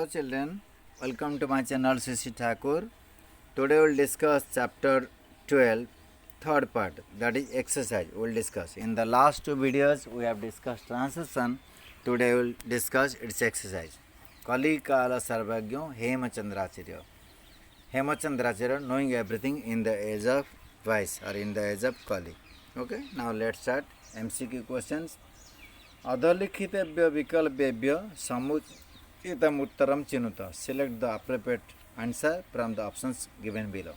Hello children, welcome to my channel Sisi Thakur. Today we will discuss chapter 12, third part, that is exercise. We will discuss. In the last two videos we have discussed transition. Today we will discuss its exercise. Kali Kala Sarvagyo Hemachandracharya. Hemachandracharya knowing everything in the age of vice or in the age of Kali. Okay, now let's start MCQ questions. अधोलिखितेभ्य विकल्पेभ्य समुचितम उत्तरम चिनुत. Select the appropriate answer from the options given below.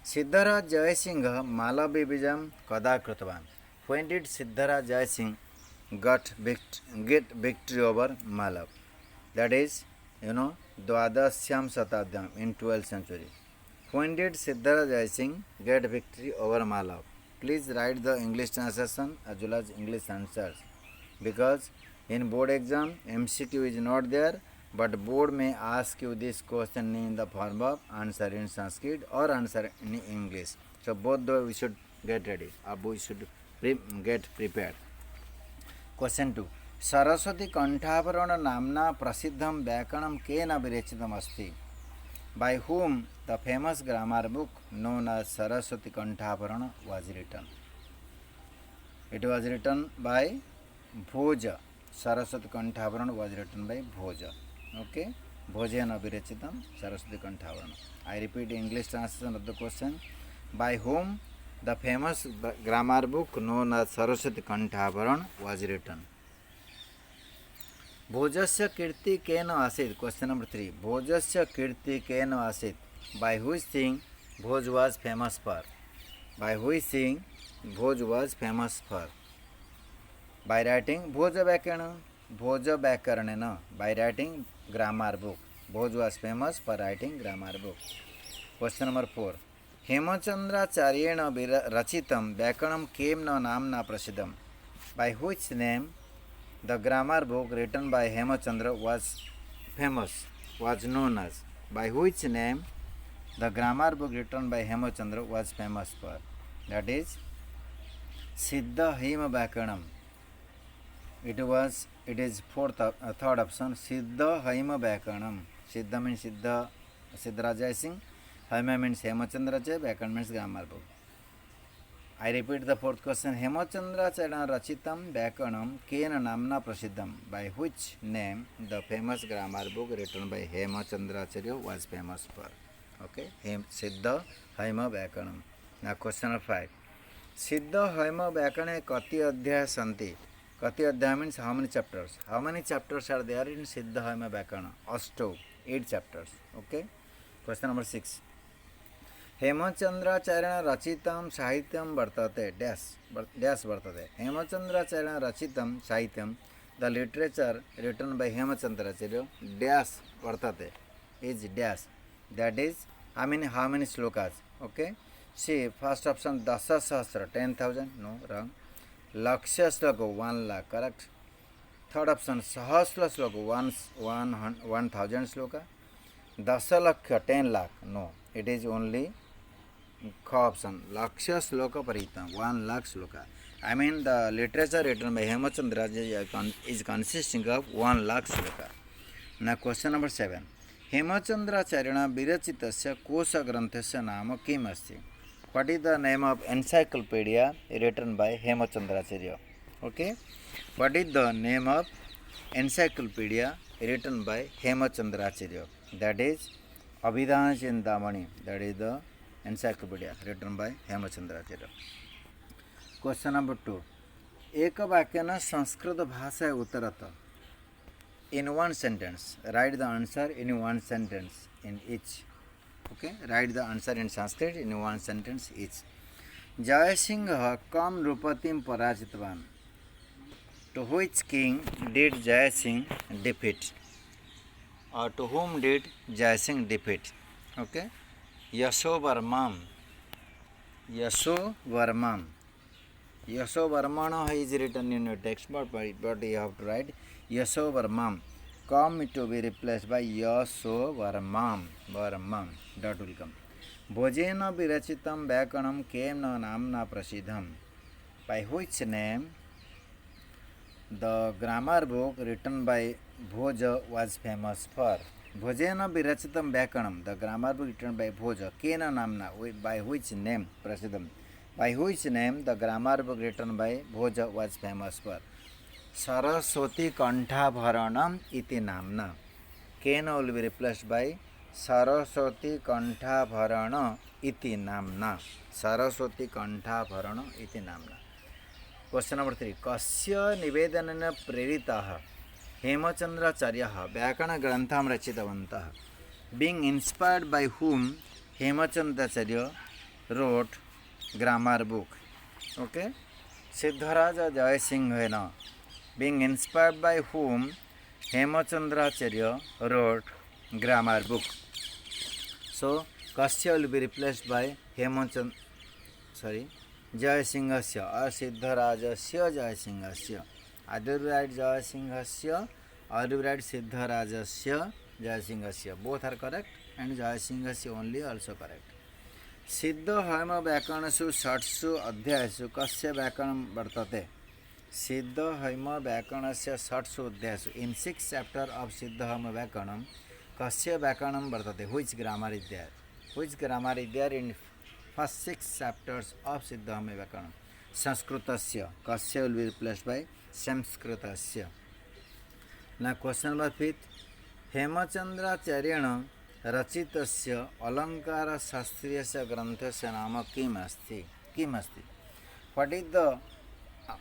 Siddharaj Jaisingh मालविबीजम कदा कृतवान्? When did Siddharaj Jayasingh get victory over Malav? That is, Dwadasyam Shatabraham in 12th century. When did Siddharaj Jayasingh get victory over Malav? Please write the English translation as well as English answers, because in board exam MCQ is not there, but board may ask you this question in the form of answer in Sanskrit or answer in English. So both we should get ready, or we should get prepared. Question 2. Saraswati Kanthavarana namna prasiddham vyakaranam kena virechitam asti? By whom the famous grammar book known as Saraswati Kanthavarana was written? It was written by Bhoja. Saraswati Kanthavarana was written by Bhoja. Okay? Bhojena Virachitam Saraswati Kanthavarana. I repeat the English translation of the question. By whom the famous grammar book known as Saraswati Kanthavarana was written? भोजस्य कीर्ति केन आसीत्? Question number 3. भोजस्य कीर्ति केन आसीत्? By which thing Bhoj was famous for? By which thing Bhoj was famous for? By writing Bhoja Vyakaranena. By writing grammar book. Bhoj was famous for writing grammar book. Question number 4. Hemachandracharyena rachitam Vyakaranam kemna namna prasidam? By which name the grammar book written by Hemachandra was famous, was known as? By which name the grammar book written by Hemachandra was famous for? That is Siddha Hema Vyakaranam. It is third option, Siddha Hema Vyakaranam. Siddha means Siddharaj Jayasingh. Hema means Hemachandracharya. Vyakaranam means grammar book. I repeat the fourth question. Hemachandracharya rachitam Vyakaranam kena namna prasiddham? By which name the famous grammar book written by Hemachandracharya was famous for? Okay, Siddha Hema Vyakaranam. Now question number 5. Siddha Hema Vyakarane kati adhyaya santi? Kati adhyaya means how many chapters? How many chapters are there in Siddha Hema Vyakarana? Ashto, 8 chapters. Okay. Question number 6. हेमचंद्राचार्येण रचितं साहित्यं वर्तते dash वर्तते. हेमचंद्राचार्येण रचितं साहित्यं, the literature written by Hemachandracharya dash वर्तते is dash. That is how many slokas? Okay, see first option Dasa Sahasra 10,000, no, wrong. Lakshya sloka 1 lakh, correct. Third option Sahasra sloka 1,000 sloka. Dasa lakha 10 lakh, no, it is only option Lakshya Sloka Parita 1 lakh sloka. The literature written by Hemachandra is consisting of 1 lakh sloka. Now question number 7. Hemachandracharyena Virachitasya Kosha Granthasya Nama Kim Asti? What is the name of encyclopedia written by Hemachandracharya? Okay, what is the name of encyclopedia written by Hemachandracharya? That is Abhidhana Chintamani. That is the encyclopedia written by Hemachandracharya. Question number 2. Ekavakyana Sanskrit Bhasaya Uttarata. In one sentence, write the answer in one sentence in each. Okay, write the answer in Sanskrit in one sentence each. Jayasingha kam Rupatim Parajitvan? To which king did Jayasingh defeat? Or to whom did Jayasingh defeat? Okay, Yashovarman. Yashovarmana is written in your textbook, but you have to write Yashovarman. Come to be replaced by Yashovarman. Varman. That will come. Bhojena virachitam Vyakaranam kemna namna prasidham? By which name the grammar book written by Bhoj was famous for. Bhojena virachitam Vyakaranam, the grammar book written by Bhoja. Kena namna, by which name? Prasidam. By which name the grammar book written by Bhoja was famous for? Saraswati Kanthabharanam iti namna. Kena will be replaced by Saraswati Kanthabharana iti namna. Saraswati Kanthabharana iti namna. Question number 3. Kasya nivedanena preritaha Hemachandracharyah Vyakana Grantham Rachitavantah. Being inspired by whom Hemachandracharya wrote grammar book. Okay. Siddharaja Jayasinghena. Being inspired by whom Hemachandracharya wrote grammar book. So Kasya will be replaced by Jayasinghasya or Siddharajasya Jayasinghasya. Either we write Jayasinghasya or we write Siddharajasya Jayasinghasya. Both are correct and Jayasinghasya only also correct. Siddha Haima Vyakaranashu Shatsu Adhyayasu Kasya Vyakaranam Vartate. Siddha Haima Vyakaranasya Shatsu Adhyayasu. In 6th chapter of Siddha Haima Vyakaranam, Kasya Vyakaranam Vartate. Which grammar is there? Which grammar is there in first 6 chapters of Siddha Haima Vyakaranam? Sanskritasya. Kasya will be replaced by Sanskritasya. Now question number 5. Hemachandracharyena रचितस्य अलंकार शास्त्रीयस्य ग्रंथस्य नाम किम अस्ति? What is the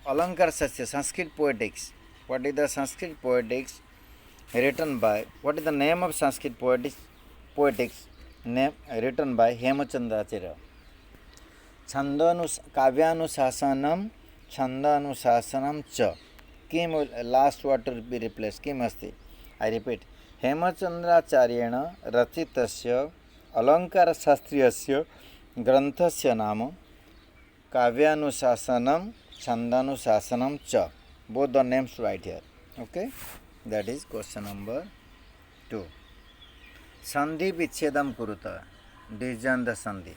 अलंकार शास्त्र Sanskrit poetics? What is the Sanskrit poetics written by? What is the name of Sanskrit poetics name written by Hemachandracharya? Kavyanusasanam Chandanusasanam cha. Kim last word to be replaced. Kim asti? I repeat. हेमचंद्राचार्येण रचितस्य अलंकारशास्त्रीयस्य ग्रंथस्य नाम काव्यानुशासनम छंदानुशासनम च. Both the names right here. Okay, that is question number 2. Sandhi vichedam kuruta. Division the sandhi.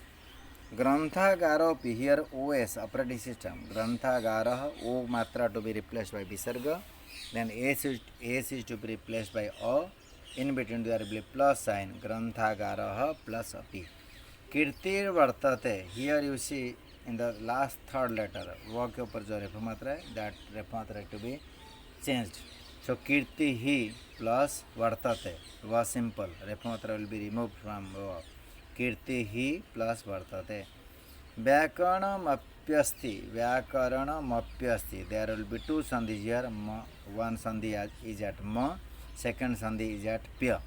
Granthagaro here OS operating system. Granthagara O matra to be replaced by visarga. Then S is to be replaced by A. In between there will be plus sign. Granthagaraha plus api. Kirtir vartate. Here you see in the last third letter. Work ke upar jo refa matra hai, that refa matra to be changed. So kirti hi plus vartate. Va simple. Refa matra will be removed from va. Kirti hi plus vartate. Vyakaranamapyasti. Vyakaranamapyasti. There will be two sandhis here. One sandhi is at ma. Second sandhi is at pya.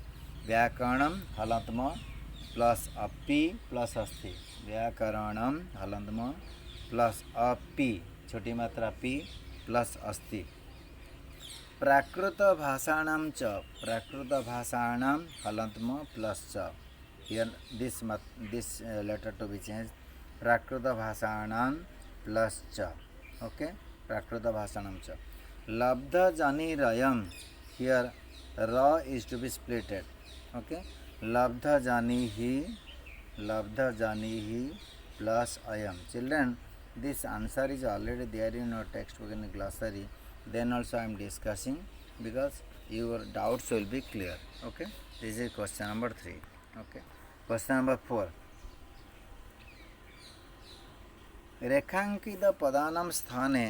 Vyakaranam halantma plus api plus asti. Vyakaranam halantma plus api. Choti matra pi plus asti. Prakruta bhasanam cha. Prakruta bhasanam halantma plus cha. Here this letter to be changed. Prakruta bhasanam plus cha. Okay. Prakruta bhasanam cha. Labdha jani rayam. Here ra is to be splitted. Okay. Labdha jani hi plus ayam. Children, this answer is already there in your textbook in the glossary. Then also I am discussing because your doubts will be clear. Okay. This is question number 3. Okay. Question number 4. रेखांकित पदानां स्थाने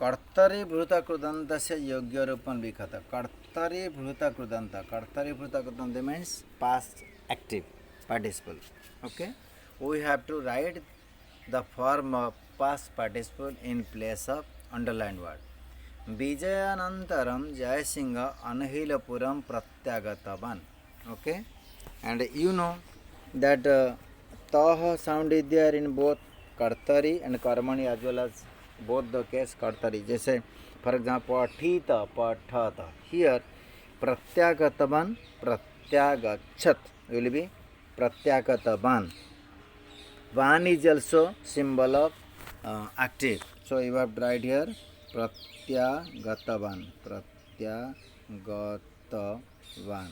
कर्तरीभूत कृदंत से योग्य रूपं लिखत. कर्तरीभूत कृदंत means past active participle. Okay, we have to write the form of past participle in place of underlined word. Vijayanantaram Jayasingha Anhilapuram Pratyagatavan. Okay, and you know that tah sound is there in both कर्तरी and कर्मणि as well as both the case कर्तरी. जैसे for example पठित पठत. Here प्रत्यागतवान प्रत्यागच्छत will be प्रत्यागतवान. Van is also symbol of active. So you have to write here pratyagatavan. Pratyagatavan.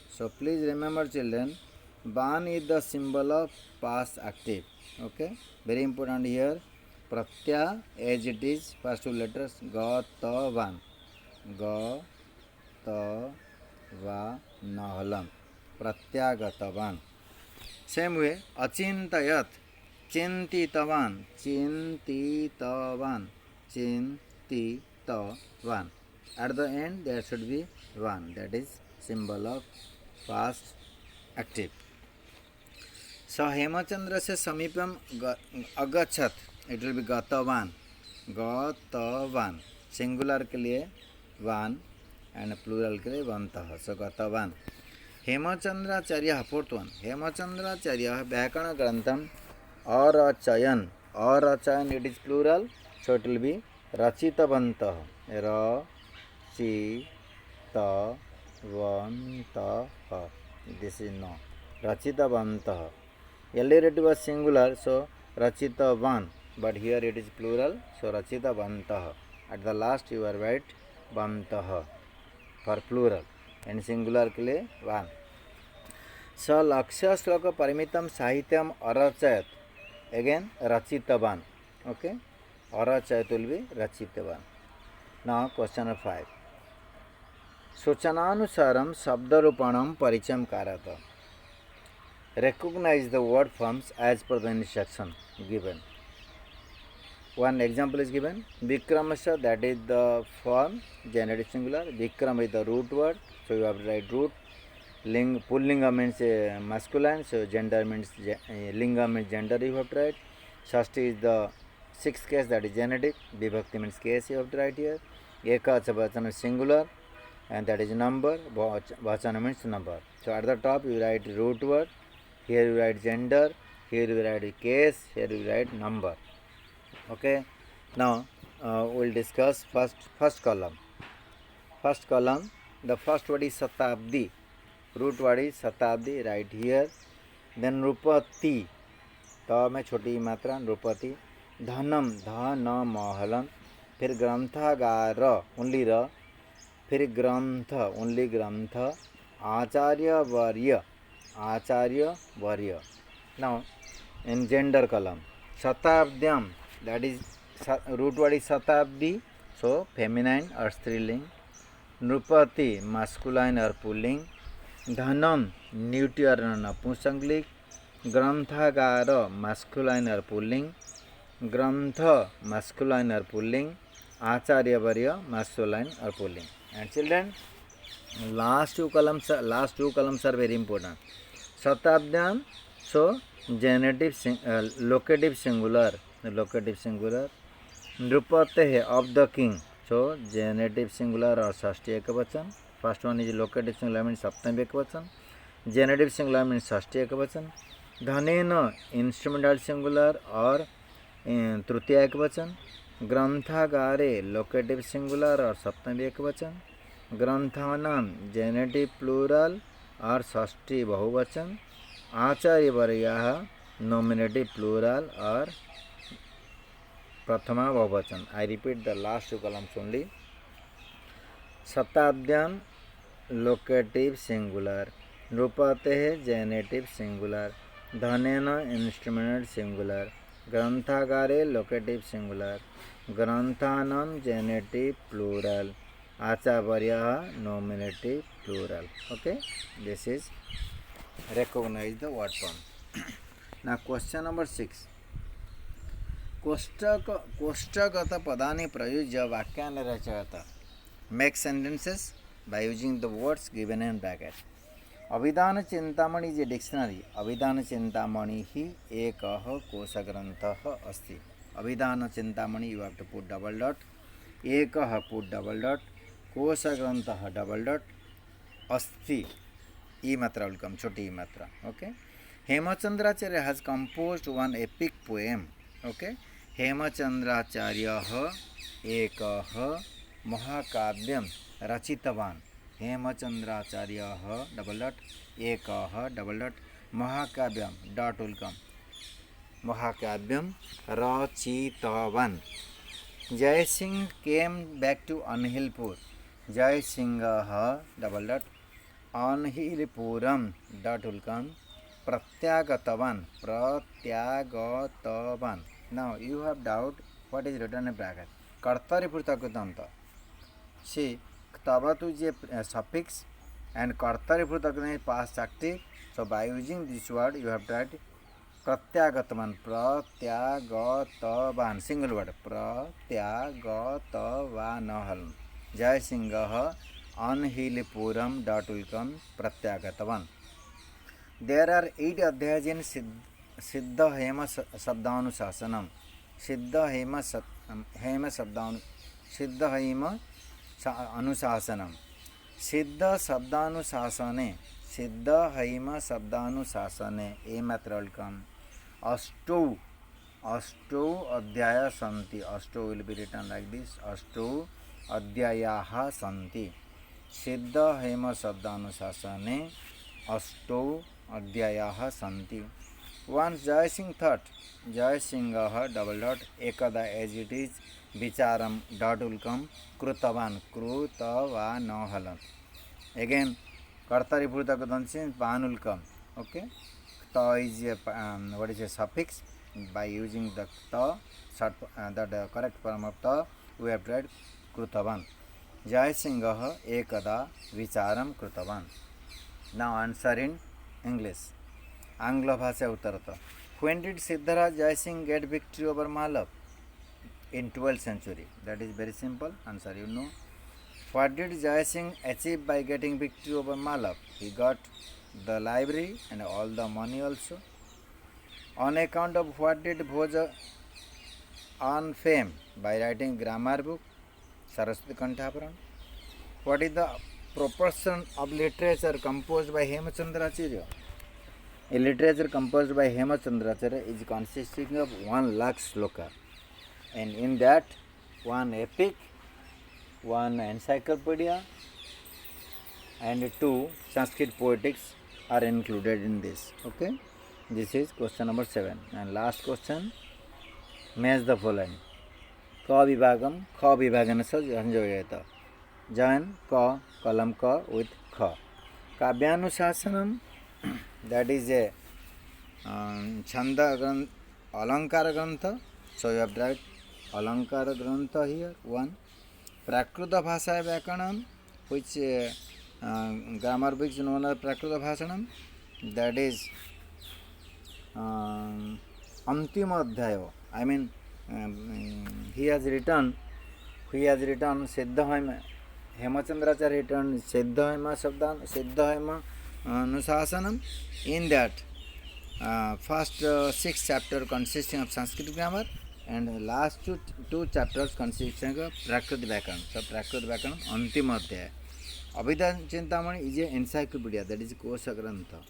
So please remember children, Van is the symbol of past active. Okay, very important here. Pratya as it is first two letters Gatavan. प्रत्यागतवानहलं प्रत्यागतवान्. Same way अचिन्तयत् चिन्तितवान् चिन्तितवान् चिन्तितवान्. At the end there should be one, that is symbol of past active. So Hemchandra से समीपम अगच्छत, it will be गतवान. गतवान सिंगुलर के लिए वान एंड प्लूरल के लिए वंतः. सो गतवान. Hemchandracharya fourth one. हेमचंद्राचार्य व्याकरण ग्रंथम अरचयन. अरचयन it is plural, so it will be रचितवन्तः. रचितवन्तः. दिस इज नो रचितवन्तः. Earlier it was singular, so rachitavan, but here it is plural, so rachitavantah. At the last you are right, vantah for plural and singular के लिए one. So लक्ष्य श्लोक परिमितम साहित्यम अरचयत, again rachitavan. Okay, अरचयत will be rachitavan. Now question 5. सूचनानुसारम शब्दरूपणम परिचयम Karat. Recognize the word forms as per the instruction given. One example is given. Vikramasya, that is the form, genitive singular. Vikram is the root word, so you have to write root. Pullinga means masculine, so gender means linga means gender, you have to write. Shashti is the sixth case, that is genitive. Vibhakti means case, you have to write here. Ekacha vachana is singular, and that is number. Vachana means number. So at the top you write root word. Here you write gender, here you write case, here you write number. Okay. Now we'll discuss first column. First column, the first word is Satabdi. Root word is Satabdi, right here. Then Rupati. Ta में छोटी मात्रा Rupati. Dhanam, Dhanamahalam. फिर ग्रंथागार, only र. फिर ग्रंथ, only ग्रंथ. आचार्य वर्य, आचार्य वर्य. Now in gender column, Satabdyam, that is root word is Satabdi, so feminine or striling. Nrupati, masculine or pulling. Dhanam, neuter or napusanglik. Granthagara, masculine or pulling. Grantha, masculine or pulling. Acharya varya, masculine or pulling. And children, last two columns are very important. Satabdyam, so genitive locative singular. Nrupate of the king, so genitive singular or षष्ठी एकवचन. First one is locative singular means सप्तमी एकवचन. Genitive singular means षष्ठी एकवचन. धनेन instrumental singular or तृतीय एकवचन. ग्रंथागारे locative singular और सप्तमी एकवचन. ग्रंथानाम genitive plural और षष्ठी बहुवचन. आचार्यवर्यः नॉमिनेटिव प्लूरल और प्रथमा बहुवचन. I repeat the last two columns only. शताब्द्याम लोकेटिव सिंगुलर. नृपते जेनेटिव सिंगुलर. धनेन इंस्ट्रूमेंट सिंगुलर. ग्रंथागारे लोकेटिव सिंगुलर. ग्रंथानाम जेनेटिव प्लूरल. आचार्यः nominative plural. Okay, this is recognize the word form. Now question number 6. कोष्ठगत पदानि प्रयुज्य वाक्यानि रचयत. Make sentences by using the words given in bracket. अभिधान Chintamani is dictionary. अभिधान चिंतामणि ही एकः कोशग्रंथः अस्ति. Abhidhana Chintamani you have to put double dot. एकः put double dot. कोशग्रंथः double dot. अस्ति ई मात्रा विल कम, छोटी ई मात्रा. Okay. Hemchandracharya has composed one epic poem. Okay. हेमचंद्राचार्यः एकः महाकाव्यं रचितवान्. हेमचंद्राचार्यः डबल डॉट एकः डबल डॉट महाकाव्यं डॉट विल कम. महाकाव्यं रचितवान्. Jai Singh came back to Anhilpur. Jai Singh double dot अनहिलपुरम डॉट विल कम. प्रत्यागतवान्. प्रत्यागतवान्. Now you have doubt what is written in bracket. कर्तरि पृथक् दंत. सी ktavatu is a suffix and kartari prutak is past active. So by using this word you have to write pratyagatavan, pratyagatavan, single word, pratyagatavanahal. Jai Singha Anhilipuram Datulkam Pratyagatavan. There are 8 adhyayas in Siddha Hema Sabdanusasanam. Siddha Hema Anusasanam. Siddha Sabdanusasane. Siddha Hema Sabdanusasane. A method will come. Astu Adhyaya Santi. Astu will be written like this. Astu Adhyayaha Santi. Siddha Hema Sabdanusasane. Astu Adhyayaha Santi. Once Jai Singh thought, Jai Singha double dot ekada as it is vicharam dot will come krutavan krutavanahalam. Again kartari purtakadansin pan will come. Okay, ta is a what is a suffix. By using the ta the correct form of ta we have tried krutavan. Jai Singha ekada vicharam krutavan. Now answer in English. Angla Bhasha Uttarata. When did Siddharaj Jai Singh get victory over Malav? In 12th century. That is very simple. Answer you know. What did Jai Singh achieve by getting victory over Malav? He got the library and all the money also. On account of what did Bhoja earn fame? By writing grammar book, Saraswati Kanthapuran. What is the proportion of literature composed by Hemachandracharya? A literature composed by Hemachandracharya is consisting of 1,00,000 sloka, and in that one epic, one encyclopedia, and 2 Sanskrit poetics are included in this. Okay, this is question number 7. And last question, match the following. Ka vibhagam, kha vibhagana sa janjoyata. Join ka, kalam ka with kha. Kabyanusasanam, that is a Chanda Granth, Alankara Grantha. So you have to write Alankara Grantha here. 1. Prakruta Bhasaya Vyakanam, which grammar books known as Prakruta Bhasanam. That is Antima Adhyayo. I mean, he has written Siddha Hemachandracharya written Siddha Hema Anusasanam. In that first 6 chapters consisting of Sanskrit grammar and last two chapters consisting of Prakrit Vyakaran. So Prakrit Vyakaran Antima Adhyaya. Abhidhan Chintamani is an encyclopedia, that is Kosha Grantha.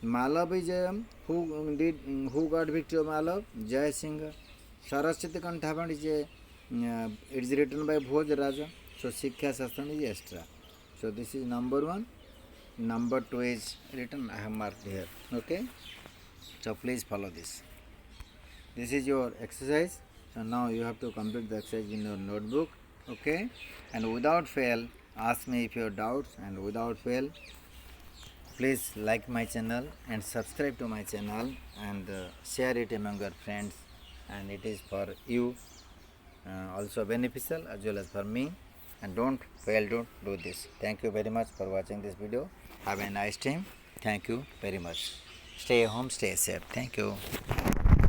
Malav is who got victory of Malav? Jai Singha. Saraswati Kanthapuran is it is written by Bhoj Raja. So Sikkha Sastram is extra. So this is number 1. Number 2 is written, I have marked here. Okay, so please follow this. This is your exercise. So now you have to complete the exercise in your notebook. Okay, and without fail ask me if you have doubts, and without fail please like my channel and subscribe to my channel and share it among your friends, and it is for you also beneficial as well as for me. And don't fail to do this. Thank you very much for watching this video. Have a nice time. Thank you very much. Stay home, stay safe. Thank you.